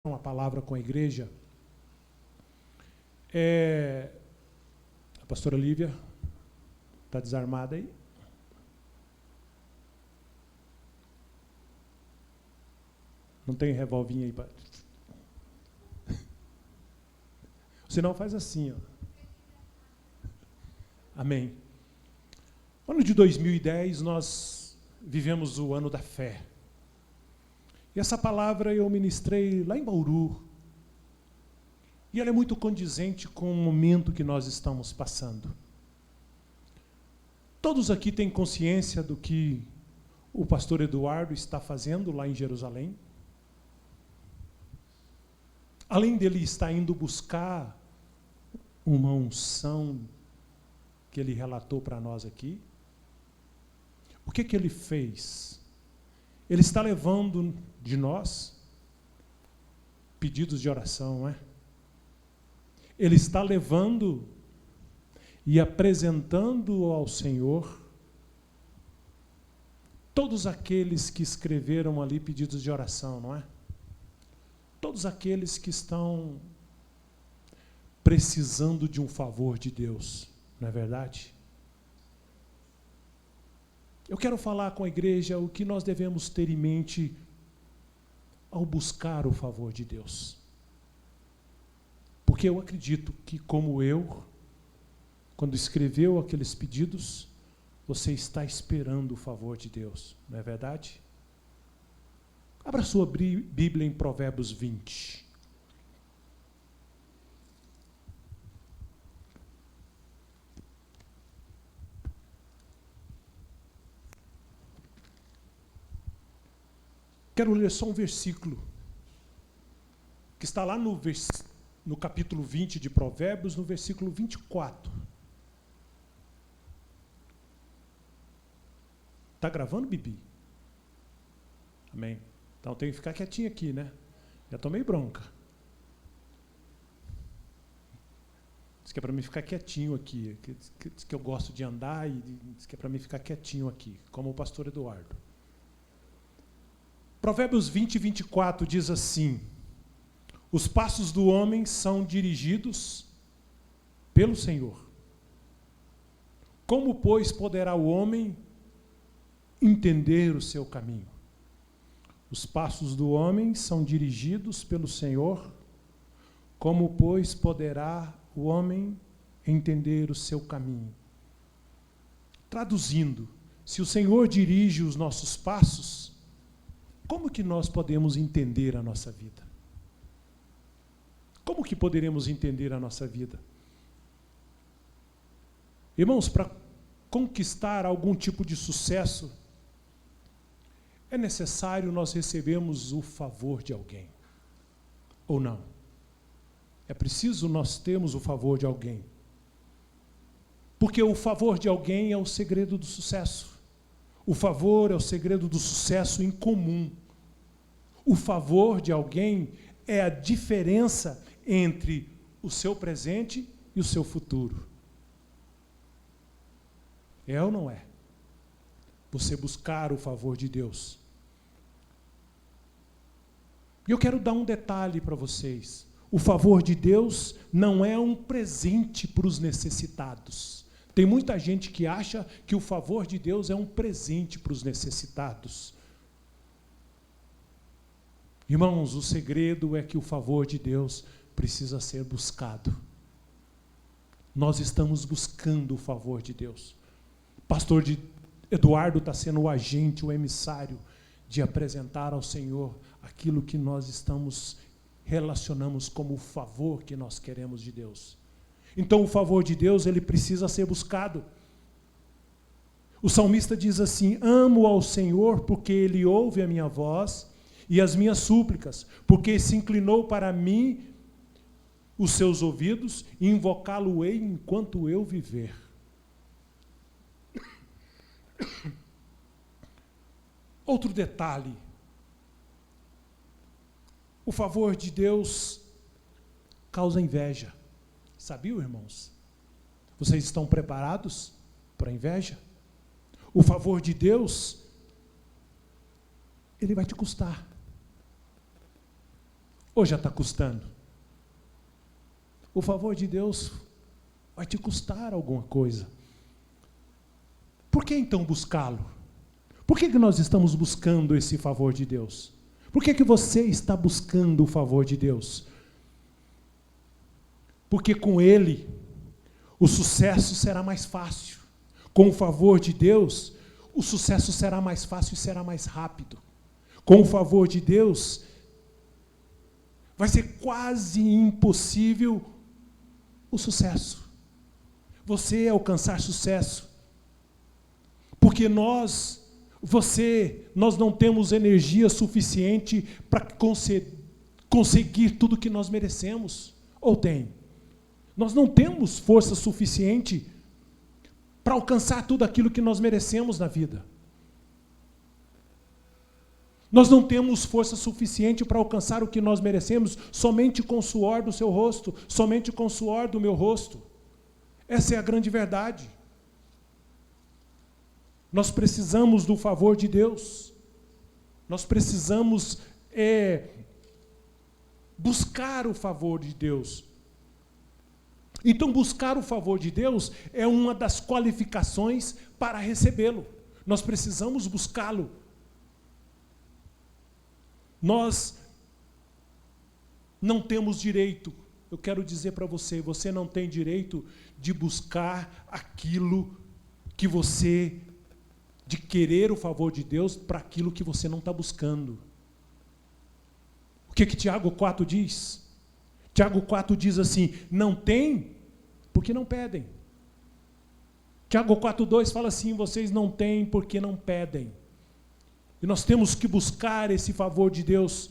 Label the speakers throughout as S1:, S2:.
S1: uma palavra com a igreja. A pastora Lívia está desarmada aí? Não tem revolvinho aí? Se não, faz assim, ó. Amém. Ano de 2010, nós vivemos o ano da fé. E essa palavra eu ministrei lá em Bauru. E ela é muito condizente com o momento que nós estamos passando. Todos aqui têm consciência do que o pastor Eduardo está fazendo lá em Jerusalém? Além dele estar indo buscar uma unção que ele relatou para nós aqui, o que ele fez? Ele está levando de nós pedidos de oração, não é? Ele está levando e apresentando ao Senhor todos aqueles que escreveram ali pedidos de oração, não é? Todos aqueles que estão precisando de um favor de Deus, não é verdade? Eu quero falar com a igreja o que nós devemos ter em mente ao buscar o favor de Deus. Porque eu acredito que, como eu, quando escreveu aqueles pedidos, você está esperando o favor de Deus, não é verdade? Abra sua Bíblia em Provérbios 20. Quero ler só um versículo, que está lá no capítulo 20 de Provérbios, no versículo 24. Está gravando, Bibi? Amém. Então tenho que ficar quietinho aqui, né? Já tomei bronca. Diz que é para mim ficar quietinho aqui. Diz que eu gosto de andar e diz que é para mim ficar quietinho aqui, como o pastor Eduardo. Provérbios 20, 24 diz assim: os passos do homem são dirigidos pelo Senhor. Como, pois, poderá o homem entender o seu caminho? Os passos do homem são dirigidos pelo Senhor. Como, pois, poderá o homem entender o seu caminho? Traduzindo, se o Senhor dirige os nossos passos, como que nós podemos entender a nossa vida? Como que poderemos entender a nossa vida? Irmãos, para conquistar algum tipo de sucesso, é necessário nós recebermos o favor de alguém. Ou não? É preciso nós termos o favor de alguém. Porque o favor de alguém é o segredo do sucesso. O favor é o segredo do sucesso em comum. O favor de alguém é a diferença entre o seu presente e o seu futuro. É ou não é? Você buscar o favor de Deus. E eu quero dar um detalhe para vocês. O favor de Deus não é um presente para os necessitados. Tem muita gente que acha que o favor de Deus é um presente para os necessitados. Irmãos, o segredo é que o favor de Deus precisa ser buscado. Nós estamos buscando o favor de Deus. Pastor Eduardo está sendo o agente, o emissário de apresentar ao Senhor aquilo que nós relacionamos como o favor que nós queremos de Deus. Então, o favor de Deus, ele precisa ser buscado. O salmista diz assim: amo ao Senhor porque Ele ouve a minha voz e as minhas súplicas, porque se inclinou para mim os seus ouvidos, e invocá-lo-ei enquanto eu viver. Outro detalhe: o favor de Deus causa inveja. Sabiam, irmãos? Vocês estão preparados para a inveja? O favor de Deus, ele vai te custar. Ou já está custando? O favor de Deus vai te custar alguma coisa. Por que então buscá-lo? Por que nós estamos buscando esse favor de Deus? Por que você está buscando o favor de Deus? Porque com Ele, o sucesso será mais fácil. Com o favor de Deus, o sucesso será mais fácil e será mais rápido. Com o favor de Deus, vai ser quase impossível o sucesso. Você alcançar sucesso. Porque nós não temos energia suficiente para conseguir tudo que nós merecemos. Ou tem? Nós não temos força suficiente para alcançar tudo aquilo que nós merecemos na vida. Nós não temos força suficiente para alcançar o que nós merecemos somente com o suor do seu rosto, somente com o suor do meu rosto. Essa é a grande verdade. Nós precisamos do favor de Deus. Nós precisamos buscar o favor de Deus. Então, buscar o favor de Deus é uma das qualificações para recebê-lo. Nós precisamos buscá-lo. Nós não temos direito, eu quero dizer para você, você não tem direito de buscar aquilo que você, de querer o favor de Deus para aquilo que você não está buscando. O que Tiago 4 diz? Tiago 4 diz assim, não tem porque não pedem. Tiago 4,2 fala assim, vocês não têm porque não pedem. E nós temos que buscar esse favor de Deus.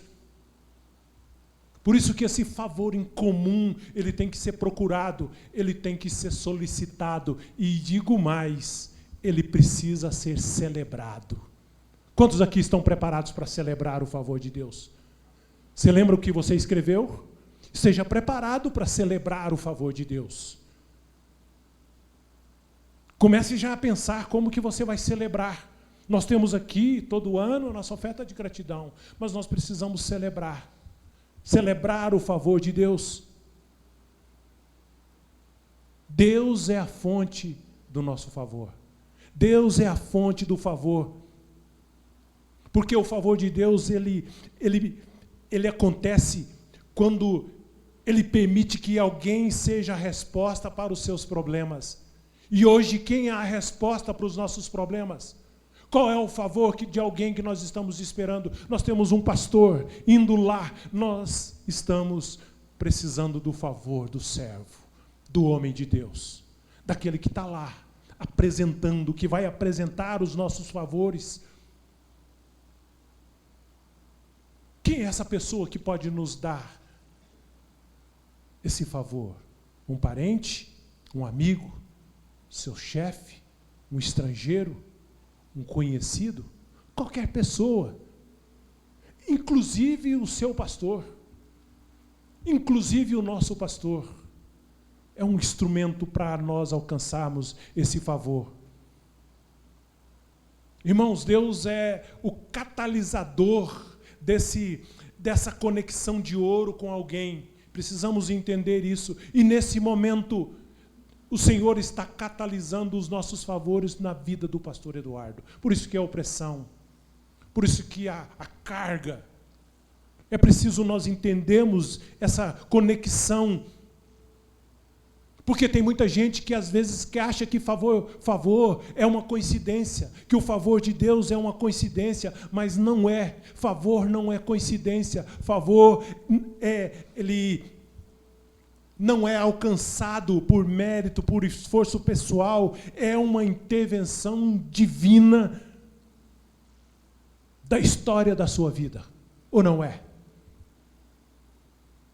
S1: Por isso que esse favor em comum, ele tem que ser procurado, ele tem que ser solicitado. E digo mais, ele precisa ser celebrado. Quantos aqui estão preparados para celebrar o favor de Deus? Você lembra o que você escreveu? Esteja preparado para celebrar o favor de Deus. Comece já a pensar como que você vai celebrar. Nós temos aqui, todo ano, a nossa oferta de gratidão, mas nós precisamos celebrar. Celebrar o favor de Deus. Deus é a fonte do nosso favor. Deus é a fonte do favor. Porque o favor de Deus, ele acontece quando Ele permite que alguém seja a resposta para os seus problemas. E hoje, quem é a resposta para os nossos problemas? Qual é o favor de alguém que nós estamos esperando? Nós temos um pastor indo lá. Nós estamos precisando do favor do servo, do homem de Deus, daquele que está lá, apresentando, que vai apresentar os nossos favores. Quem é essa pessoa que pode nos dar esse favor? Um parente? Um amigo? Seu chefe? Um estrangeiro? Um conhecido? Qualquer pessoa. Inclusive o seu pastor. Inclusive o nosso pastor. É um instrumento para nós alcançarmos esse favor. Irmãos, Deus é o catalisador dessa conexão de ouro com alguém. Precisamos entender isso. E nesse momento, o Senhor está catalisando os nossos favores na vida do pastor Eduardo. Por isso que é opressão. Por isso que a carga. É preciso nós entendermos essa conexão. Porque tem muita gente que às vezes que acha que favor é uma coincidência, que o favor de Deus é uma coincidência, mas não é. Favor não é coincidência. Favor ele não é alcançado por mérito, por esforço pessoal, é uma intervenção divina da história da sua vida. Ou não é?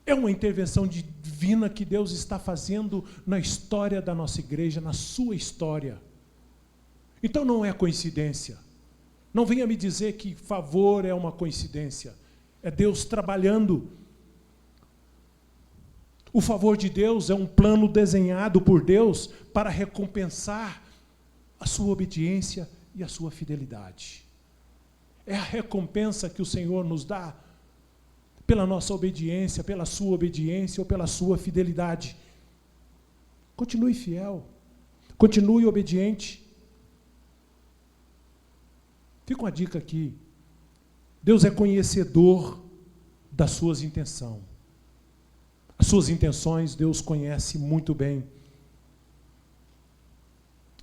S1: É uma intervenção divina que Deus está fazendo na história da nossa igreja, na sua história. Então não é coincidência. Não venha me dizer que favor é uma coincidência. É Deus trabalhando. O favor de Deus é um plano desenhado por Deus para recompensar a sua obediência e a sua fidelidade. É a recompensa que o Senhor nos dá pela nossa obediência, pela sua obediência ou pela sua fidelidade. Continue fiel, continue obediente. Fica uma dica aqui. Deus é conhecedor das suas intenções. As suas intenções Deus conhece muito bem.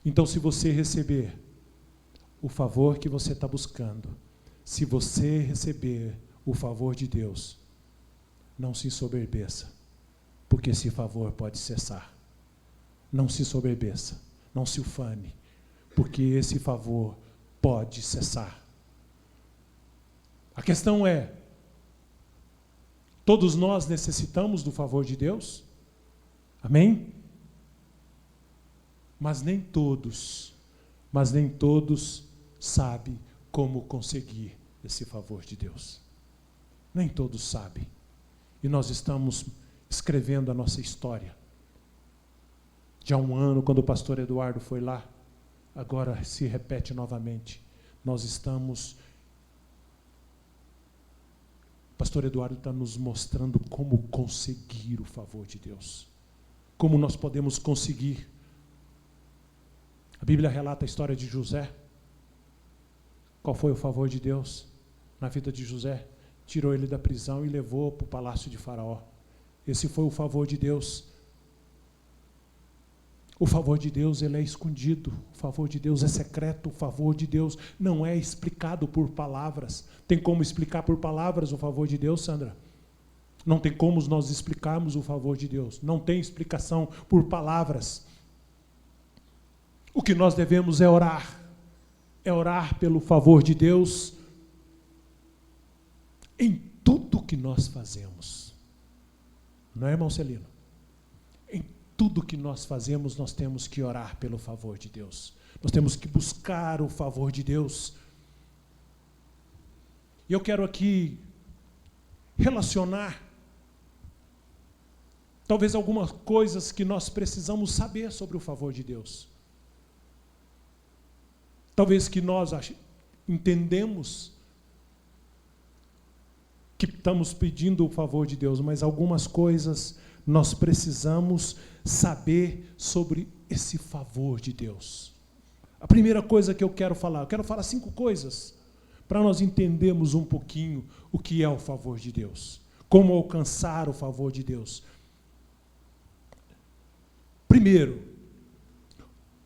S1: Então, se você receber o favor que você está buscando, se você receber o favor de Deus, não se ensoberbeça, porque esse favor pode cessar. Não se ensoberbeça, não se ufane, porque esse favor pode cessar. A questão é, todos nós necessitamos do favor de Deus? Amém? Mas nem todos sabem como conseguir esse favor de Deus. Nem todos sabem. E nós estamos escrevendo a nossa história. Já há um ano, quando o pastor Eduardo foi lá, agora se repete novamente. Nós estamos... O pastor Eduardo está nos mostrando como conseguir o favor de Deus. Como nós podemos conseguir. A Bíblia relata a história de José. Qual foi o favor de Deus na vida de José? Tirou ele da prisão e levou para o palácio de Faraó. Esse foi o favor de Deus. O favor de Deus, ele é escondido. O favor de Deus é secreto. O favor de Deus não é explicado por palavras. Tem como explicar por palavras o favor de Deus, Sandra? Não tem como nós explicarmos o favor de Deus. Não tem explicação por palavras. O que nós devemos é orar. É orar pelo favor de Deus em tudo que nós fazemos. Não é, irmão Celino? Em tudo que nós fazemos, nós temos que orar pelo favor de Deus. Nós temos que buscar o favor de Deus. E eu quero aqui relacionar talvez algumas coisas que nós precisamos saber sobre o favor de Deus. Talvez que nós entendemos que estamos pedindo o favor de Deus, mas algumas coisas nós precisamos saber sobre esse favor de Deus. A primeira coisa que eu quero falar 5 coisas para nós entendermos um pouquinho o que é o favor de Deus, como alcançar o favor de Deus. Primeiro,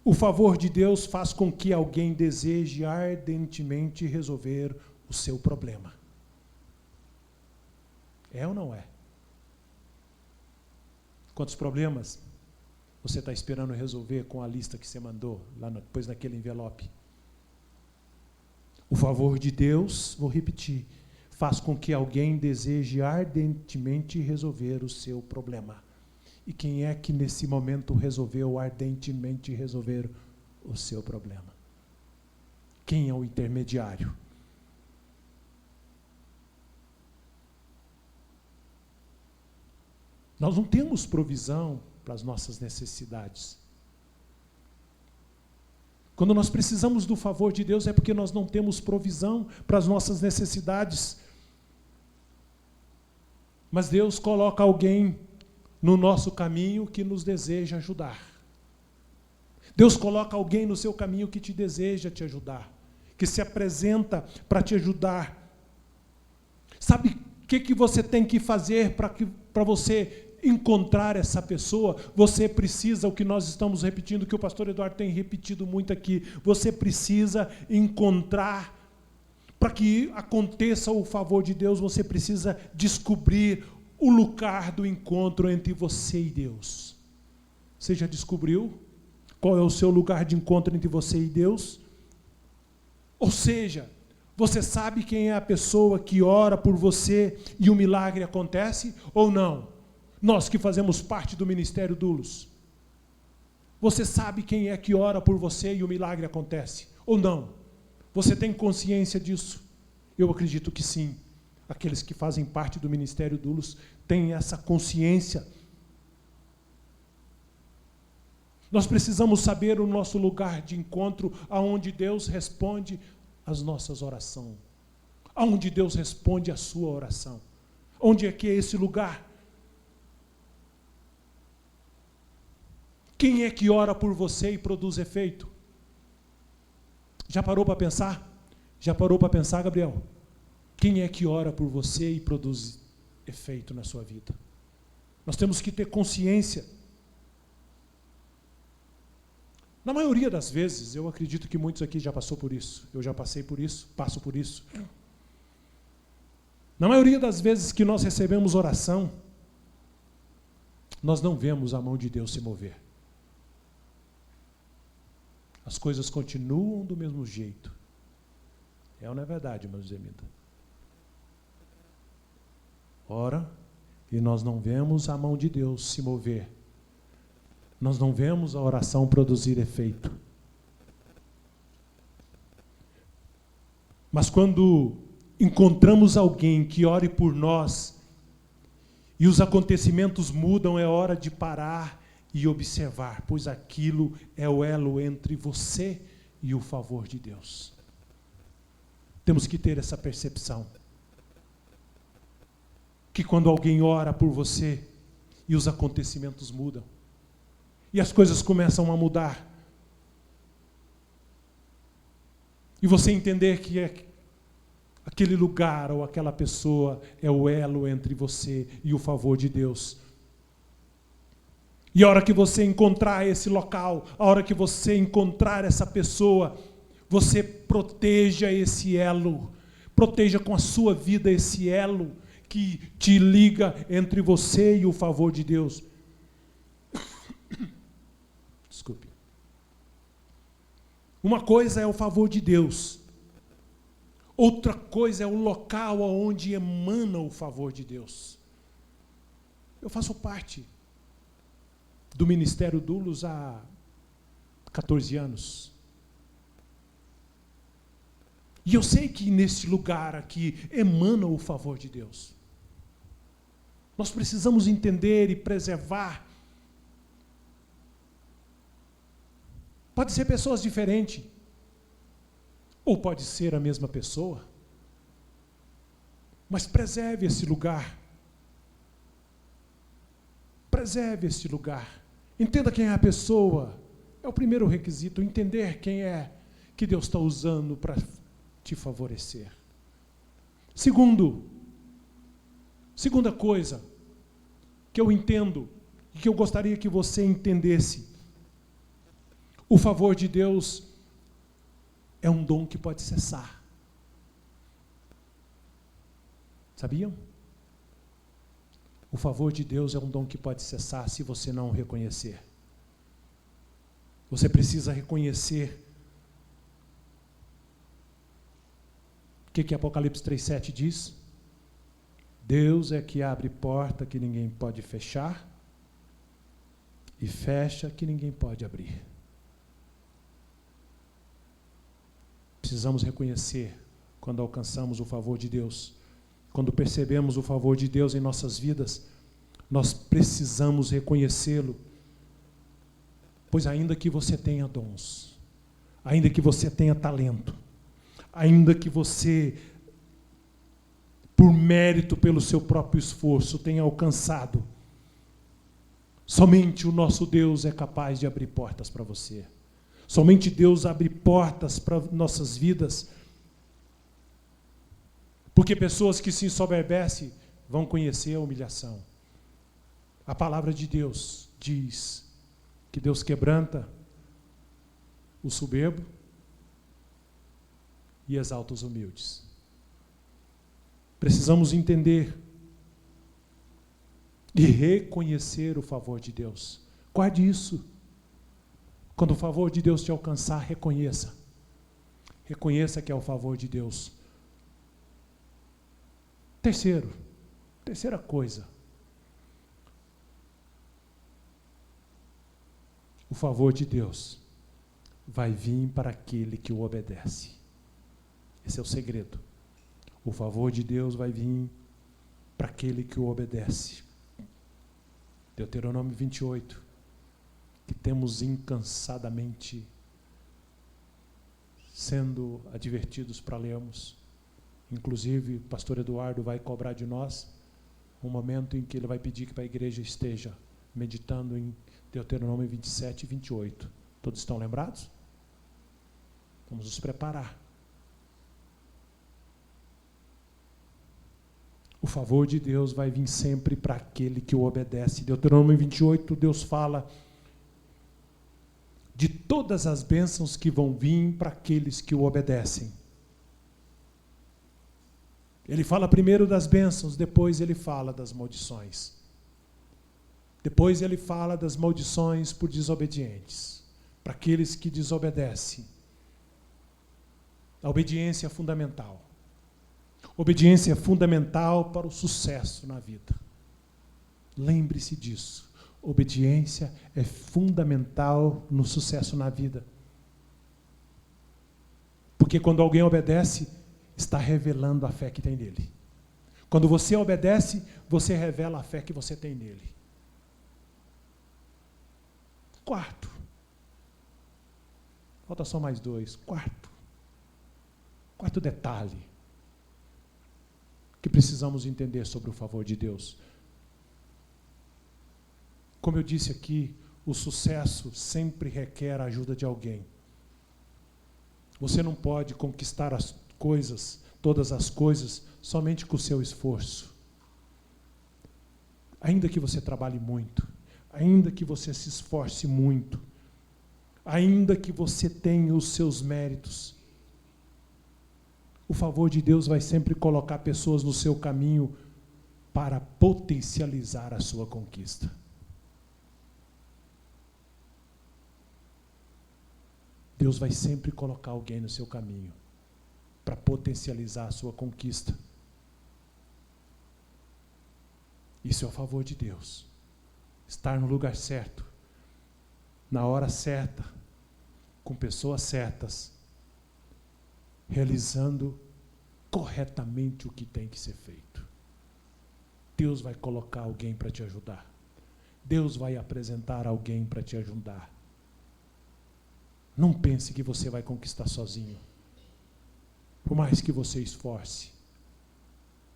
S1: o favor de Deus faz com que alguém deseje ardentemente resolver o seu problema. É ou não é? Quantos problemas você está esperando resolver com a lista que você mandou, lá depois naquele envelope? O favor de Deus, vou repetir, faz com que alguém deseje ardentemente resolver o seu problema. E quem é que nesse momento resolveu ardentemente resolver o seu problema? Quem é o intermediário? Nós não temos provisão para as nossas necessidades. Quando nós precisamos do favor de Deus é porque nós não temos provisão para as nossas necessidades. Mas Deus coloca alguém no nosso caminho que nos deseja ajudar. Deus coloca alguém no seu caminho que te deseja te ajudar, que se apresenta para te ajudar. Sabe o que você tem que fazer para você encontrar essa pessoa? Você precisa, o que nós estamos repetindo, que o pastor Eduardo tem repetido muito aqui, você precisa encontrar, para que aconteça o favor de Deus, você precisa descobrir o lugar do encontro entre você e Deus. Você já descobriu qual é o seu lugar de encontro entre você e Deus? Ou seja, você sabe quem é a pessoa que ora por você e o milagre acontece ou não? Nós que fazemos parte do Ministério Dulos. Você sabe quem é que ora por você e o milagre acontece ou não? Você tem consciência disso? Eu acredito que sim. Aqueles que fazem parte do Ministério Dulos têm essa consciência. Nós precisamos saber o nosso lugar de encontro, aonde Deus responde às nossas orações, aonde Deus responde à sua oração, Onde é que é esse lugar? Quem é que ora por você e produz efeito? Já parou para pensar? Já parou para pensar, Gabriel? Quem é que ora por você e produz efeito na sua vida? Nós temos que ter consciência. Na maioria das vezes, eu acredito que muitos aqui já passou por isso. Eu já passei por isso, passo por isso. Na maioria das vezes que nós recebemos oração, nós não vemos a mão de Deus se mover. As coisas continuam do mesmo jeito. É ou não é verdade, meus irmãos? Ora, e nós não vemos a mão de Deus se mover. Nós não vemos a oração produzir efeito. Mas quando encontramos alguém que ore por nós e os acontecimentos mudam, é hora de parar e observar, pois aquilo é o elo entre você e o favor de Deus. Temos que ter essa percepção. Que quando alguém ora por você e os acontecimentos mudam, e as coisas começam a mudar, e você entender que aquele lugar ou aquela pessoa é o elo entre você e o favor de Deus. E a hora que você encontrar esse local, a hora que você encontrar essa pessoa, você proteja esse elo, proteja com a sua vida esse elo que te liga entre você e o favor de Deus. Desculpe. Uma coisa é o favor de Deus. Outra coisa é o local onde emana o favor de Deus. Eu faço parte do Ministério Doulos há 14 anos. E eu sei que nesse lugar aqui emana o favor de Deus. Nós precisamos entender e preservar. Pode ser pessoas diferentes, ou pode ser a mesma pessoa, mas preserve esse lugar. Preserve esse lugar. Entenda quem é a pessoa. É o primeiro requisito, entender quem é que Deus está usando para te favorecer. Segunda coisa que eu entendo e que eu gostaria que você entendesse: o favor de Deus é um dom que pode cessar. Sabiam? O favor de Deus é um dom que pode cessar se você não o reconhecer. Você precisa reconhecer. O que Apocalipse 3,7 diz? Deus é que abre porta que ninguém pode fechar e fecha que ninguém pode abrir. Precisamos reconhecer quando alcançamos o favor de Deus. Quando percebemos o favor de Deus em nossas vidas, nós precisamos reconhecê-lo. Pois ainda que você tenha dons, ainda que você tenha talento, ainda que você, por mérito, pelo seu próprio esforço, tenha alcançado, somente o nosso Deus é capaz de abrir portas para você. Somente Deus abre portas para nossas vidas. Porque pessoas que se ensoberbecem vão conhecer a humilhação. A palavra de Deus diz que Deus quebranta o soberbo e exalta os humildes. Precisamos entender e reconhecer o favor de Deus. Guarde isso. Quando o favor de Deus te alcançar, reconheça. Reconheça que é o favor de Deus. Terceira coisa. O favor de Deus vai vir para aquele que o obedece. Esse é o segredo. O favor de Deus vai vir para aquele que o obedece. Deuteronômio 28, que temos incansadamente sendo advertidos para lermos. Inclusive, o pastor Eduardo vai cobrar de nós, um momento em que ele vai pedir que a igreja esteja meditando em Deuteronômio 27 e 28. Todos estão lembrados? Vamos nos preparar. O favor de Deus vai vir sempre para aquele que o obedece. Deuteronômio 28, Deus fala de todas as bênçãos que vão vir para aqueles que o obedecem. Ele fala primeiro das bênçãos, depois ele fala das maldições. Depois ele fala das maldições por desobedientes, para aqueles que desobedecem. A obediência é fundamental. Obediência é fundamental para o sucesso na vida. Lembre-se disso. Obediência é fundamental no sucesso na vida. Porque quando alguém obedece, está revelando a fé que tem nele. Quando você obedece, você revela a fé que você tem nele. Quarto. Falta só mais dois. Quarto detalhe que precisamos entender sobre o favor de Deus. Como eu disse aqui, o sucesso sempre requer a ajuda de alguém. Você não pode conquistar as coisas, todas as coisas, somente com o seu esforço. Ainda que você trabalhe muito, ainda que você se esforce muito, ainda que você tenha os seus méritos, o favor de Deus vai sempre colocar pessoas no seu caminho para potencializar a sua conquista. Deus vai sempre colocar alguém no seu caminho para potencializar a sua conquista. Isso é o favor de Deus. Estar no lugar certo, na hora certa, com pessoas certas, realizando corretamente o que tem que ser feito. Deus vai colocar alguém para te ajudar. Deus vai apresentar alguém para te ajudar. Não pense que você vai conquistar sozinho. Por mais que você esforce,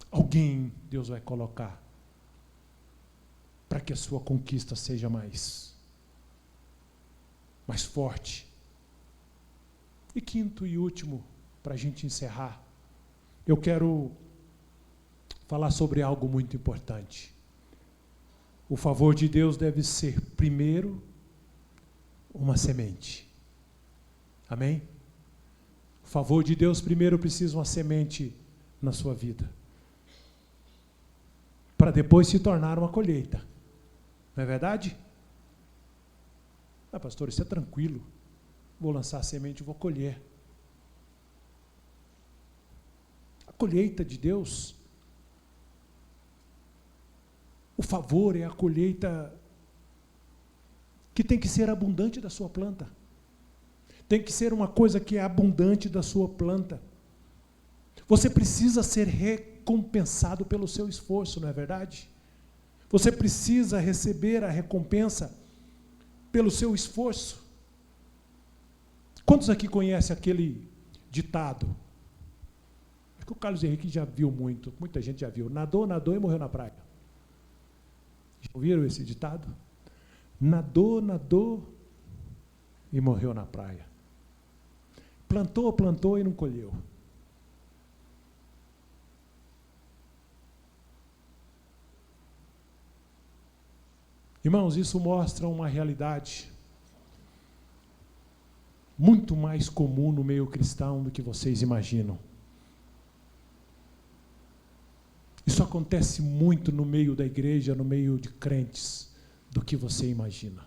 S1: alguém Deus vai colocar para que a sua conquista seja mais forte. E quinto e último, para a gente encerrar, eu quero falar sobre algo muito importante. O favor de Deus deve ser, primeiro, uma semente. Amém? O favor de Deus primeiro precisa uma semente na sua vida, para depois se tornar uma colheita. Não é verdade? Ah, pastor, isso é tranquilo. Vou lançar a semente e vou colher. A colheita de Deus, o favor é a colheita que tem que ser abundante da sua planta. Tem que ser uma coisa que é abundante da sua planta. Você precisa ser recompensado pelo seu esforço, não é verdade? Você precisa receber a recompensa pelo seu esforço. Quantos aqui conhecem aquele ditado? Acho que o Carlos Henrique já viu muito, muita gente já viu. Nadou, nadou e morreu na praia. Já ouviram esse ditado? Nadou, nadou e morreu na praia. Plantou, plantou e não colheu. Irmãos, isso mostra uma realidade muito mais comum no meio cristão do que vocês imaginam. Isso acontece muito no meio da igreja, no meio de crentes, do que você imagina.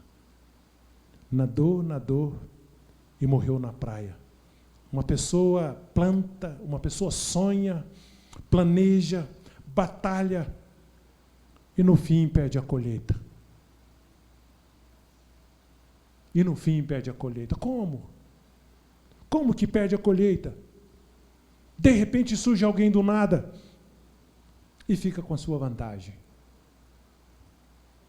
S1: Nadou, nadou e morreu na praia. Uma pessoa planta, uma pessoa sonha, planeja, batalha e no fim perde a colheita. E no fim perde a colheita. Como? Como que perde a colheita? De repente surge alguém do nada e fica com a sua vantagem.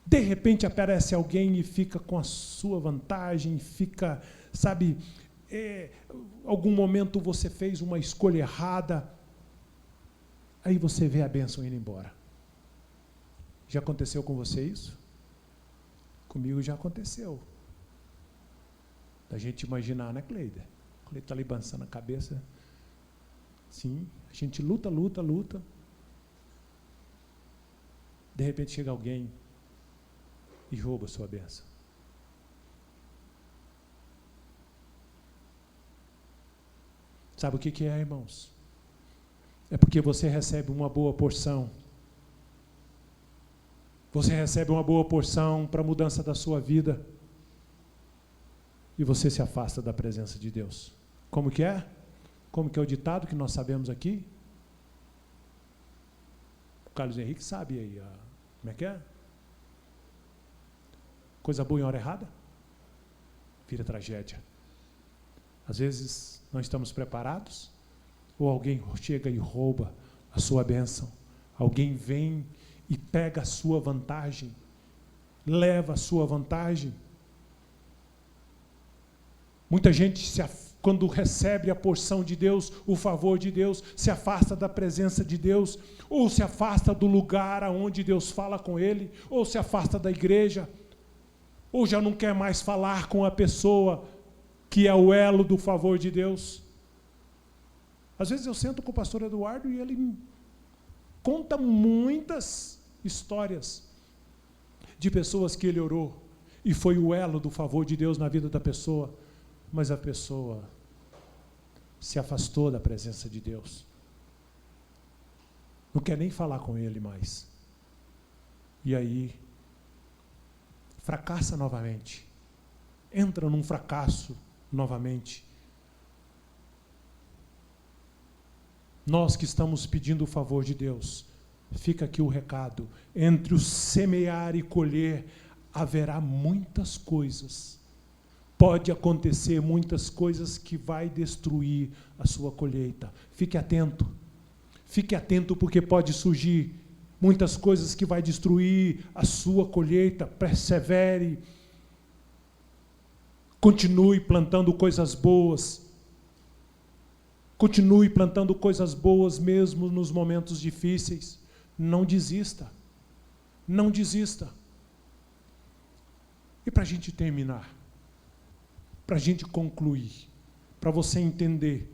S1: De repente aparece alguém e fica com a sua vantagem, fica, sabe, algum momento você fez uma escolha errada, aí você vê a bênção indo embora. Já aconteceu com você isso? Comigo já aconteceu. Da gente imaginar, né, Cleide? Cleide está ali balançando a cabeça. Sim, a gente luta. De repente chega alguém e rouba a sua bênção. Sabe o que é, irmãos? É porque você recebe uma boa porção. Você recebe uma boa porção para a mudança da sua vida. E você se afasta da presença de Deus. Como que é? Como que é o ditado que nós sabemos aqui? O Carlos Henrique sabe aí. Como é que é? Coisa boa em hora errada? Vira tragédia. Às vezes não estamos preparados, ou alguém chega e rouba a sua bênção. Alguém vem e pega a sua vantagem, leva a sua vantagem. Muita gente, quando recebe a porção de Deus, o favor de Deus, se afasta da presença de Deus, ou se afasta do lugar aonde Deus fala com ele, ou se afasta da igreja, ou já não quer mais falar com a pessoa que é o elo do favor de Deus. Às vezes eu sento com o pastor Eduardo e ele conta muitas histórias de pessoas que ele orou e foi o elo do favor de Deus na vida da pessoa, mas a pessoa se afastou da presença de Deus. Não quer nem falar com ele mais. E aí fracassa novamente. Entra num fracasso novamente. Nós que estamos pedindo o favor de Deus, fica aqui o recado: entre o semear e colher haverá muitas coisas. Pode acontecer muitas coisas que vai destruir a sua colheita. Fique atento. Fique atento, porque pode surgir muitas coisas que vai destruir a sua colheita. Persevere. Continue plantando coisas boas. Continue plantando coisas boas mesmo nos momentos difíceis. Não desista. Não desista. E para a gente terminar, para a gente concluir, para você entender,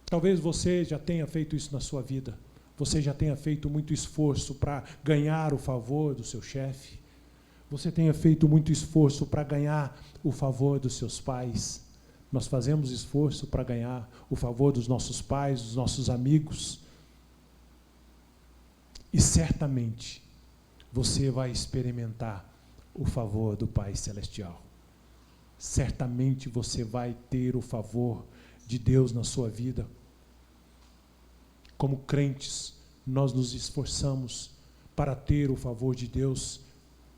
S1: talvez você já tenha feito isso na sua vida, você já tenha feito muito esforço para ganhar o favor do seu chefe, você tenha feito muito esforço para ganhar o favor dos seus pais. Nós fazemos esforço para ganhar o favor dos nossos pais, dos nossos amigos. E certamente você vai experimentar o favor do Pai Celestial. Certamente você vai ter o favor de Deus na sua vida. Como crentes, nós nos esforçamos para ter o favor de Deus,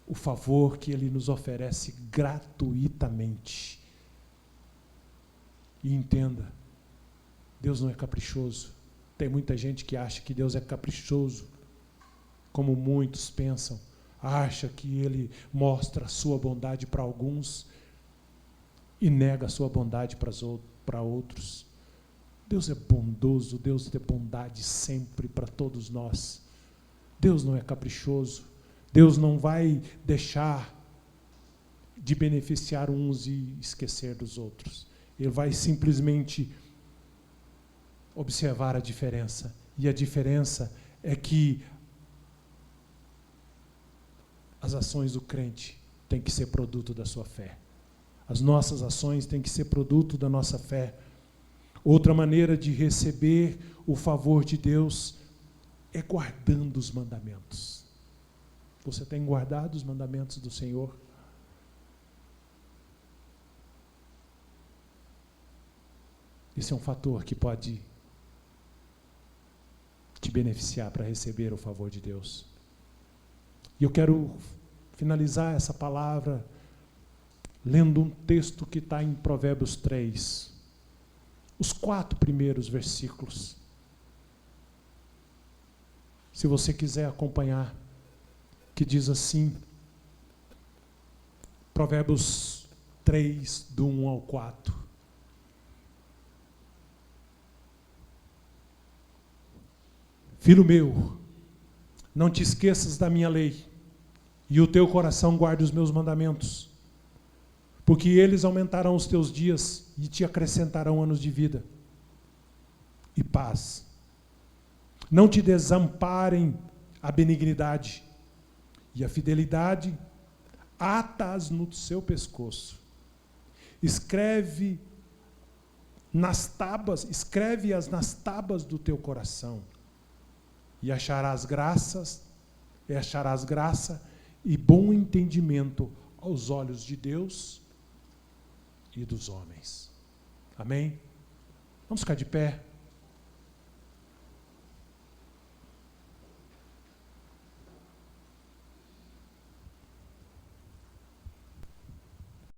S1: o favor que Ele nos oferece gratuitamente. E entenda, Deus não é caprichoso. Tem muita gente que acha que Deus é caprichoso, como muitos pensam. Acha que Ele mostra a sua bondade para alguns e nega a sua bondade para outros. Deus é bondoso, Deus tem bondade sempre para todos nós. Deus não é caprichoso. Deus não vai deixar de beneficiar uns e esquecer dos outros. Ele vai simplesmente observar a diferença. E a diferença é que as ações do crente têm que ser produto da sua fé. As nossas ações têm que ser produto da nossa fé. Outra maneira de receber o favor de Deus é guardando os mandamentos. Você tem guardado os mandamentos do Senhor? Esse é um fator que pode te beneficiar para receber o favor de Deus. E eu quero finalizar essa palavra lendo um texto que está em Provérbios 3. Os 4 primeiros versículos. Se você quiser acompanhar, que diz assim, Provérbios 3, do 1 ao 4. Filho meu, Não te esqueças da minha lei, e o teu coração guarde os meus mandamentos, porque eles aumentarão os teus dias e te acrescentarão anos de vida e paz. Não te desamparem a benignidade e a fidelidade, ata-as no seu pescoço. Escreve-as nas tábuas do teu coração, e acharás graça e bom entendimento aos olhos de Deus e dos homens. Amém? Vamos ficar de pé.